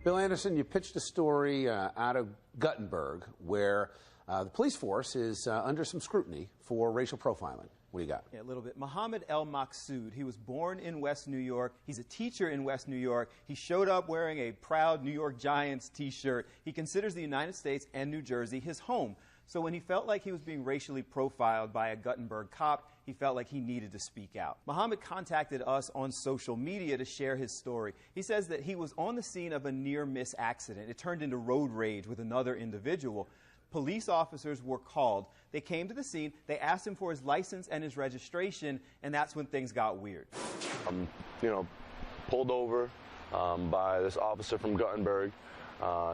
Bill Anderson, you pitched a story out of Guttenberg where the police force is under some scrutiny for racial profiling. What do you got? Yeah, a little bit. Mohamed El MakSoud, he was born in West New York. He's a teacher in West New York. He showed up wearing a proud New York Giants t-shirt. He considers the United States and New Jersey his home. So when he felt like he was being racially profiled by a Guttenberg cop, he felt like he needed to speak out. Mohamed contacted us on social media to share his story. He says that he was on the scene of a near-miss accident. It turned into road rage with another individual. Police officers were called. They came to the scene, they asked him for his license and his registration, and that's when things got weird. Pulled over by this officer from Guttenberg.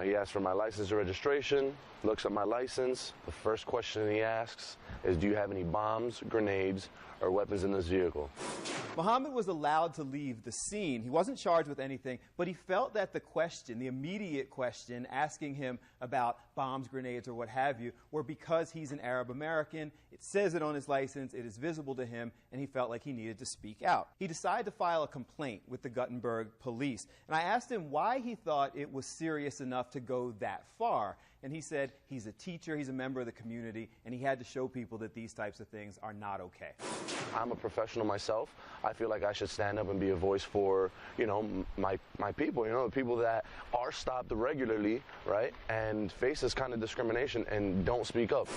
He asked for my license and registration, looks at my license. The first question he asks is, do you have any bombs, grenades, or weapons in this vehicle? Mohamed was allowed to leave the scene. He wasn't charged with anything, but he felt that the question, the immediate question, asking him about bombs, grenades, or what have you, were because he's an Arab American. It says it on his license, it is visible to him, and he felt like he needed to speak out. He decided to file a complaint with the Guttenberg police, and I asked him why he thought it was serious enough to go that far. And he said he's a teacher, he's a member of the community, and he had to show people that these types of things are not okay. I'm a professional myself. I feel like I should stand up and be a voice for, my people, the people that are stopped regularly, right, and face this kind of discrimination and don't speak up.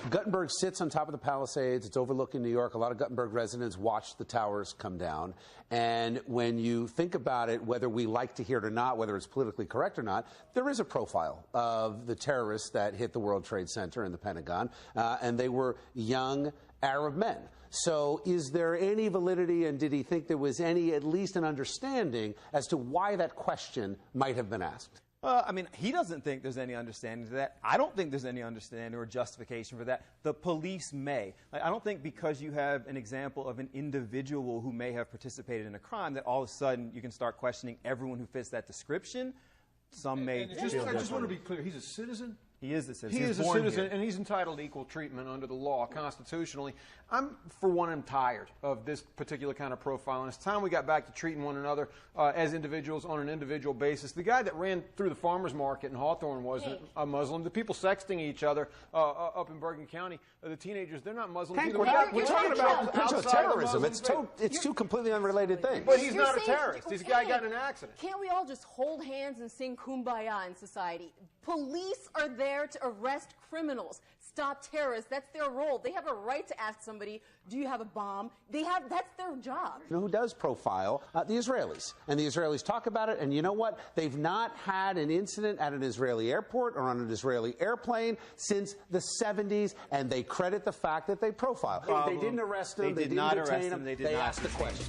Guttenberg sits on top of the Palisades. It's overlooking New York. A lot of Guttenberg residents watch the towers come down. And when you think about it, whether we like to hear it or not, whether it's politically correct or not, there is a profile of the terrorists that hit the World Trade Center and the Pentagon, and they were young Arab men. So is there any validity, and did he think there was any, at least an understanding, as to why that question might have been asked? He doesn't think there's any understanding to that. I don't think there's any understanding or justification for that. The police may. I don't think because you have an example of an individual who may have participated in a crime that all of a sudden you can start questioning everyone who fits that description. Some may feel differently. I just want to be clear. He's a citizen? He is a citizen. He is a citizen, and he's entitled to equal treatment under the law, constitutionally. For one, I'm tired of this particular kind of profiling. It's time we got back to treating one another as individuals on an individual basis. The guy that ran through the farmer's market in Hawthorne wasn't a Muslim. The people sexting each other up in Bergen County, the teenagers, they're not Muslim either. We're talking about terrorism. It's two completely unrelated things. But he's not a terrorist. This guy got in an accident. Can't we all just hold hands and sing Kumbaya in society? Police are there to arrest criminals, stop terrorists. That's their role. They have a right to ask somebody, do you have a bomb? That's their job. You know who does profile? The Israelis. And the Israelis talk about it, and you know what? They've not had an incident at an Israeli airport or on an Israeli airplane since the 70s, and they credit the fact that they profile. They didn't arrest them, they didn't detain them, they asked the question.